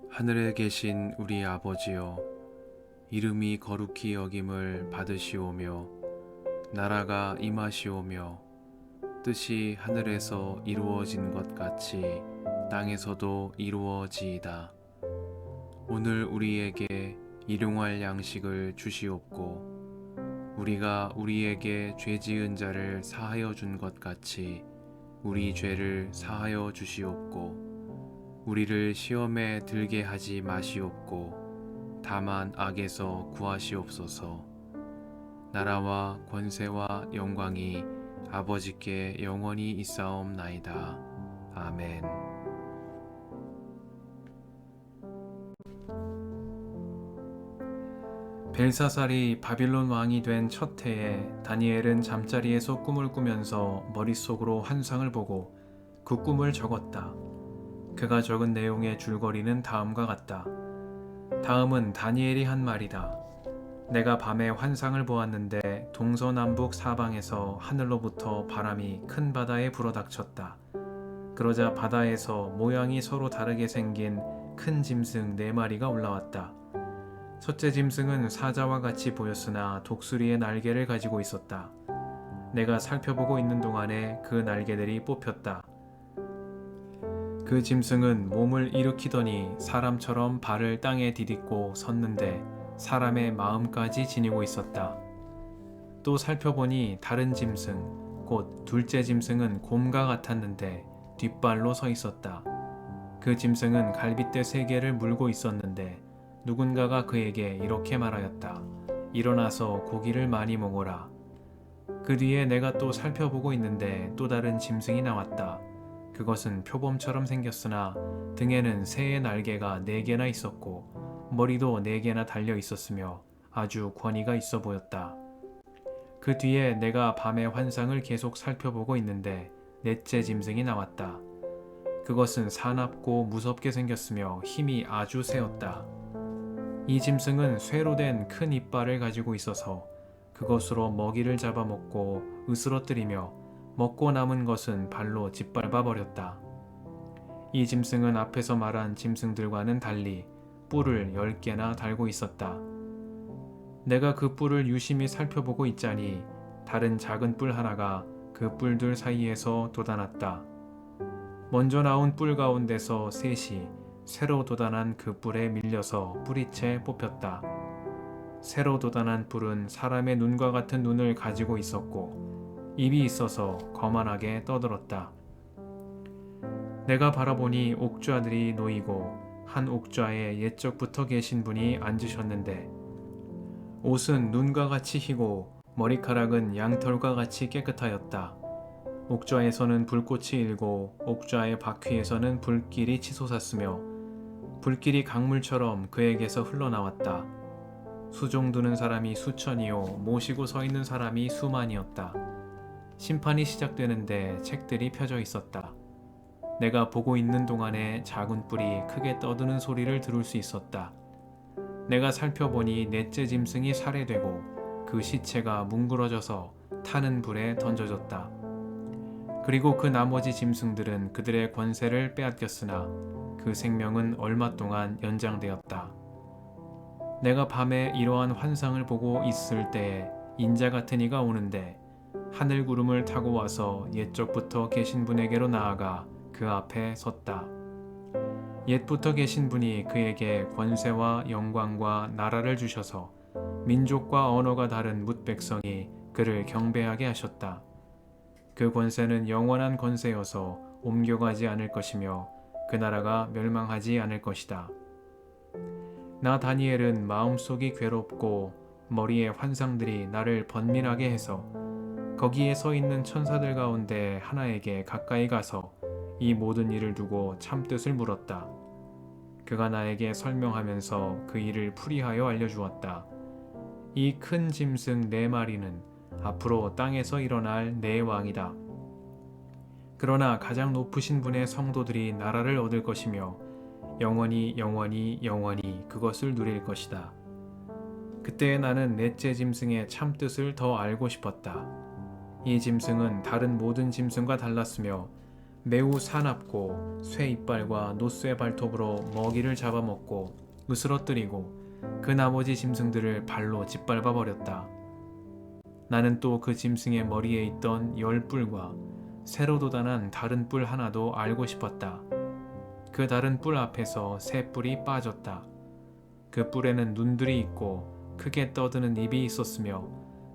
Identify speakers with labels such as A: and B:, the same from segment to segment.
A: 하늘에 계신 우리 아버지여, 이름이 거룩히 여김을 받으시오며 나라가 임하시오며 뜻이 하늘에서 이루어진 것 같이 땅에서도 이루어지이다. 오늘 우리에게 일용할 양식을 주시옵고 우리가 우리에게 죄 지은 자를 사하여 준 것 같이 우리 죄를 사하여 주시옵고 우리를 시험에 들게 하지 마시옵고 다만 악에서 구하시옵소서. 나라와 권세와 영광이 아버지께 영원히 있사옵나이다. 아멘.
B: 벨사살이 바빌론 왕이 된 첫 해에 다니엘은 잠자리에서 꿈을 꾸면서 머릿속으로 환상을 보고 그 꿈을 적었다. 그가 적은 내용의 줄거리는 다음과 같다. 다음은 다니엘이 한 말이다. 내가 밤에 환상을 보았는데 동서남북 사방에서 하늘로부터 바람이 큰 바다에 불어닥쳤다. 그러자 바다에서 모양이 서로 다르게 생긴 큰 짐승 4마리가 올라왔다. 첫째 짐승은 사자와 같이 보였으나 독수리의 날개를 가지고 있었다. 내가 살펴보고 있는 동안에 그 날개들이 뽑혔다. 그 짐승은 몸을 일으키더니 사람처럼 발을 땅에 디딛고 섰는데 사람의 마음까지 지니고 있었다. 또 살펴보니 다른 짐승, 곧 둘째 짐승은 곰과 같았는데 뒷발로 서 있었다. 그 짐승은 갈빗대 3개를 물고 있었는데 누군가가 그에게 이렇게 말하였다. 일어나서 고기를 많이 먹어라. 그 뒤에 내가 또 살펴보고 있는데 또 다른 짐승이 나왔다. 그것은 표범처럼 생겼으나 등에는 새의 날개가 4개나 있었고 머리도 4개나 달려 있었으며 아주 권위가 있어 보였다. 그 뒤에 내가 밤의 환상을 계속 살펴보고 있는데 넷째 짐승이 나왔다. 그것은 사납고 무섭게 생겼으며 힘이 아주 세었다. 이 짐승은 쇠로 된 큰 이빨을 가지고 있어서 그것으로 먹이를 잡아먹고 으스러뜨리며 먹고 남은 것은 발로 짓밟아 버렸다. 이 짐승은 앞에서 말한 짐승들과는 달리 뿔을 10개나 달고 있었다. 내가 그 뿔을 유심히 살펴보고 있자니 다른 작은 뿔 하나가 그 뿔들 사이에서 돋아났다. 먼저 나온 뿔 가운데서 셋이 새로 돋아난 그 뿔에 밀려서 뿌리채 뽑혔다. 새로 돋아난 뿔은 사람의 눈과 같은 눈을 가지고 있었고 입이 있어서 거만하게 떠들었다. 내가 바라보니 옥좌들이 놓이고 한 옥좌에 옛적부터 계신 분이 앉으셨는데 옷은 눈과 같이 희고 머리카락은 양털과 같이 깨끗하였다. 옥좌에서는 불꽃이 일고 옥좌의 바퀴에서는 불길이 치솟았으며 불길이 강물처럼 그에게서 흘러나왔다. 수종 두는 사람이 수천이요 모시고 서 있는 사람이 수만이었다. 심판이 시작되는데 책들이 펴져 있었다. 내가 보고 있는 동안에 작은 뿔이 크게 떠드는 소리를 들을 수 있었다. 내가 살펴보니 넷째 짐승이 살해되고 그 시체가 뭉그러져서 타는 불에 던져졌다. 그리고 그 나머지 짐승들은 그들의 권세를 빼앗겼으나 그 생명은 얼마 동안 연장되었다. 내가 밤에 이러한 환상을 보고 있을 때에 인자 같은 이가 오는데 하늘 구름을 타고 와서 옛적부터 계신 분에게로 나아가 그 앞에 섰다. 옛부터 계신 분이 그에게 권세와 영광과 나라를 주셔서 민족과 언어가 다른 뭇 백성이 그를 경배하게 하셨다. 그 권세는 영원한 권세여서 옮겨가지 않을 것이며 그 나라가 멸망하지 않을 것이다. 나 다니엘은 마음속이 괴롭고 머리에 환상들이 나를 번민하게 해서 거기에 서 있는 천사들 가운데 하나에게 가까이 가서 이 모든 일을 두고 참뜻을 물었다. 그가 나에게 설명하면서 그 일을 풀이하여 알려주었다. 이 큰 짐승 4마리는 앞으로 땅에서 일어날 네 왕이다. 그러나 가장 높으신 분의 성도들이 나라를 얻을 것이며 영원히 영원히 영원히 그것을 누릴 것이다. 그때 나는 넷째 짐승의 참뜻을 더 알고 싶었다. 이 짐승은 다른 모든 짐승과 달랐으며 매우 사납고 쇠 이빨과 노쇠 발톱으로 먹이를 잡아먹고 으스러뜨리고 그 나머지 짐승들을 발로 짓밟아 버렸다. 나는 또 그 짐승의 머리에 있던 10뿔과 새로 돋아난 다른 뿔 하나도 알고 싶었다. 그 다른 뿔 앞에서 새 뿔이 빠졌다. 그 뿔에는 눈들이 있고 크게 떠드는 입이 있었으며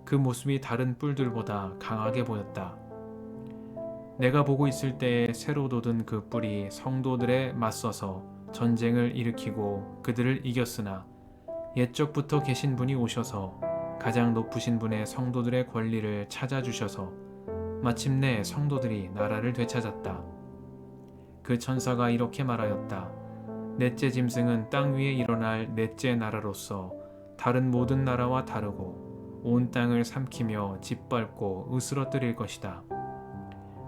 B: 그 모습이 다른 뿔들보다 강하게 보였다. 내가 보고 있을 때에 새로 돋은 그 뿔이 성도들에 맞서서 전쟁을 일으키고 그들을 이겼으나 옛적부터 계신 분이 오셔서 가장 높으신 분의 성도들의 권리를 찾아주셔서 마침내 성도들이 나라를 되찾았다. 그 천사가 이렇게 말하였다. 넷째 짐승은 땅 위에 일어날 넷째 나라로서 다른 모든 나라와 다르고 온 땅을 삼키며 짓밟고 으스러뜨릴 것이다.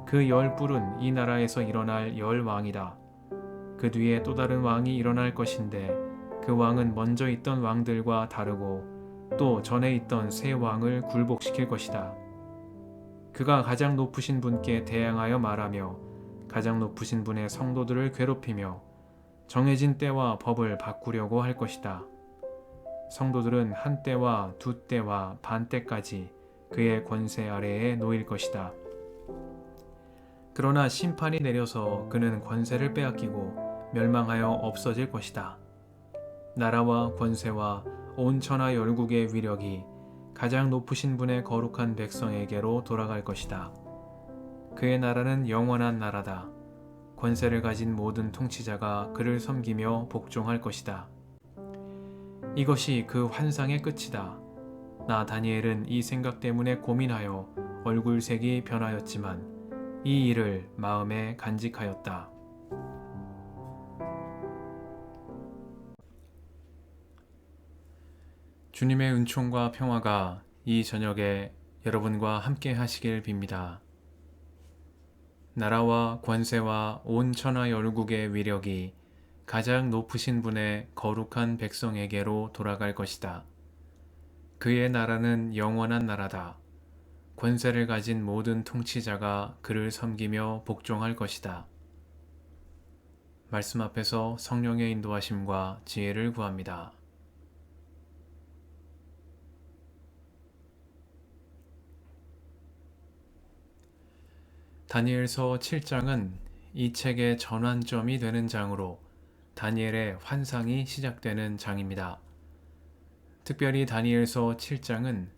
B: 그 10뿔은 이 나라에서 일어날 10왕이다. 그 뒤에 또 다른 왕이 일어날 것인데 그 왕은 먼저 있던 왕들과 다르고 또 전에 있던 새 왕을 굴복시킬 것이다. 그가 가장 높으신 분께 대항하여 말하며 가장 높으신 분의 성도들을 괴롭히며 정해진 때와 법을 바꾸려고 할 것이다. 성도들은 한 때와 두 때와 반 때까지 그의 권세 아래에 놓일 것이다. 그러나 심판이 내려서 그는 권세를 빼앗기고 멸망하여 없어질 것이다. 나라와 권세와 온 천하 열국의 위력이 가장 높으신 분의 거룩한 백성에게로 돌아갈 것이다. 그의 나라는 영원한 나라다. 권세를 가진 모든 통치자가 그를 섬기며 복종할 것이다. 이것이 그 환상의 끝이다. 나 다니엘은 이 생각 때문에 고민하여 얼굴색이 변하였지만 이 일을 마음에 간직하였다. 주님의 은총과 평화가 이 저녁에 여러분과 함께 하시길 빕니다. 나라와 권세와 온 천하 열국의 위력이 가장 높으신 분의 거룩한 백성에게로 돌아갈 것이다. 그의 나라는 영원한 나라다. 권세를 가진 모든 통치자가 그를 섬기며 복종할 것이다. 말씀 앞에서 성령의 인도하심과 지혜를 구합니다. 다니엘서 7장은 이 책의 전환점이 되는 장으로 다니엘의 환상이 시작되는 장입니다. 특별히 다니엘서 7장은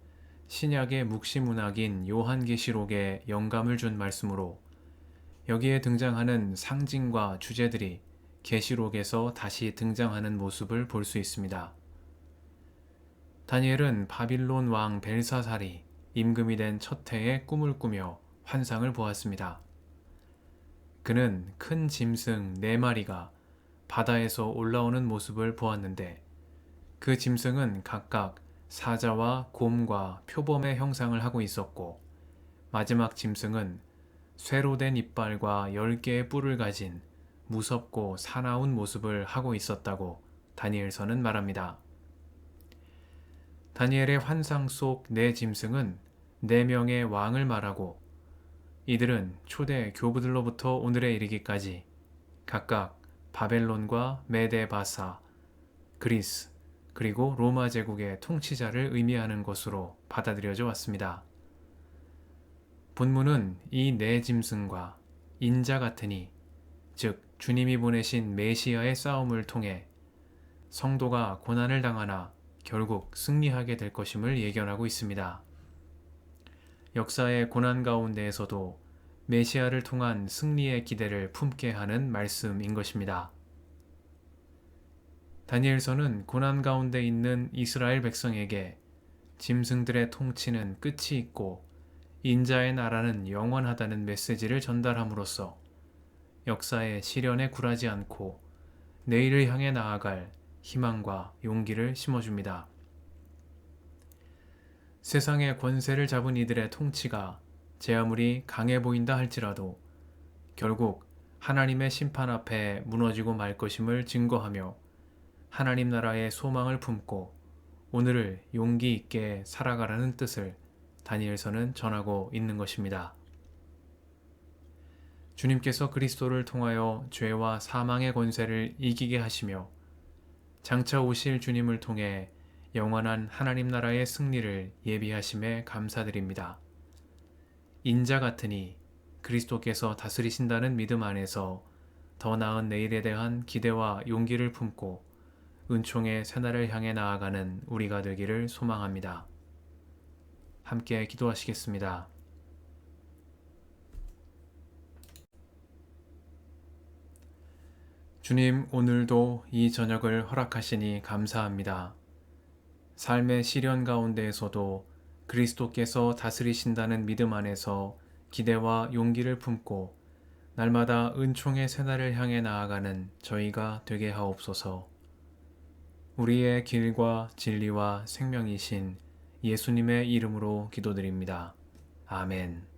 B: 신약의 묵시문학인 요한계시록에 영감을 준 말씀으로 여기에 등장하는 상징과 주제들이 계시록에서 다시 등장하는 모습을 볼 수 있습니다. 다니엘은 바빌론 왕 벨사살이 임금이 된 첫 해에 꿈을 꾸며 환상을 보았습니다. 그는 큰 짐승 4마리가 바다에서 올라오는 모습을 보았는데 그 짐승은 각각 사자와 곰과 표범의 형상을 하고 있었고 마지막 짐승은 쇠로 된 이빨과 10개의 뿔을 가진 무섭고 사나운 모습을 하고 있었다고 다니엘서는 말합니다. 다니엘의 환상 속 4짐승은 4명의 왕을 말하고 이들은 초대 교부들로부터 오늘에 이르기까지 각각 바벨론과 메데바사, 그리스, 그리고 로마 제국의 통치자를 의미하는 것으로 받아들여져 왔습니다. 본문은 이 4짐승과 인자 같으니, 즉 주님이 보내신 메시아의 싸움을 통해 성도가 고난을 당하나 결국 승리하게 될 것임을 예견하고 있습니다. 역사의 고난 가운데에서도 메시아를 통한 승리의 기대를 품게 하는 말씀인 것입니다. 다니엘서는 고난 가운데 있는 이스라엘 백성에게 짐승들의 통치는 끝이 있고 인자의 나라는 영원하다는 메시지를 전달함으로써 역사의 시련에 굴하지 않고 내일을 향해 나아갈 희망과 용기를 심어줍니다. 세상의 권세를 잡은 이들의 통치가 제 아무리 강해 보인다 할지라도 결국 하나님의 심판 앞에 무너지고 말 것임을 증거하며 하나님 나라의 소망을 품고 오늘을 용기 있게 살아가라는 뜻을 다니엘서는 전하고 있는 것입니다. 주님께서 그리스도를 통하여 죄와 사망의 권세를 이기게 하시며 장차 오실 주님을 통해 영원한 하나님 나라의 승리를 예비하심에 감사드립니다. 인자 같으니 그리스도께서 다스리신다는 믿음 안에서 더 나은 내일에 대한 기대와 용기를 품고 은총의 새날을 향해 나아가는 우리가 되기를 소망합니다. 함께 기도하시겠습니다. 주님, 오늘도 이 저녁을 허락하시니 감사합니다. 삶의 시련 가운데에서도 그리스도께서 다스리신다는 믿음 안에서 기대와 용기를 품고 날마다 은총의 새날을 향해 나아가는 저희가 되게 하옵소서. 우리의 길과 진리와 생명이신 예수님의 이름으로 기도드립니다. 아멘.